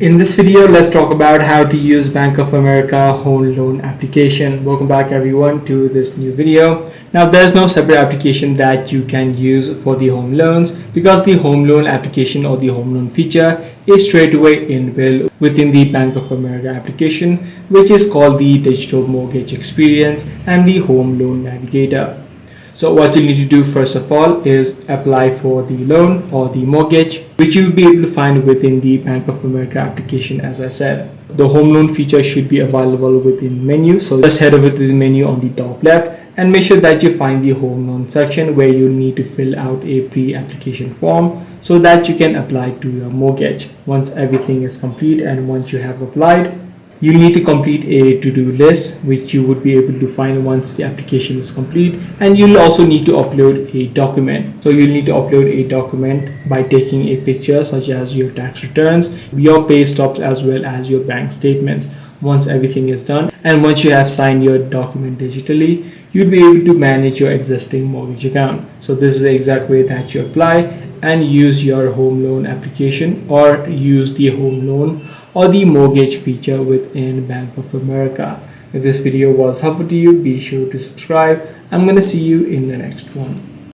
In this video, let's talk about how to use Bank of America home loan application. Welcome back everyone to this new video. Now there's no separate application that you can use for the home loans because the home loan application or the home loan feature is straight away inbuilt within the Bank of America application, which is called the Digital Mortgage Experience and the Home Loan Navigator. So what you need to do first of all is apply for the loan or the mortgage, which you'll be able to find within the Bank of America application. As I said, the home loan feature should be available within menu. So just head over to the menu on the top left and make sure that you find the home loan section where you need to fill out a pre-application form so that you can apply to your mortgage. Once everything is complete and once you have applied, you need to complete a to-do list, which you would be able to find once the application is complete, and you'll also need to upload a document. So you'll need to upload a document by taking a picture such as your tax returns, your pay stubs, as well as your bank statements. Once everything is done and once you have signed your document digitally, you'll be able to manage your existing mortgage account. So this is the exact way that you apply and use your home loan application or use the home loan or the mortgage feature within Bank of America. If this video was helpful to you, be sure to subscribe. I'm going to see you in the next one.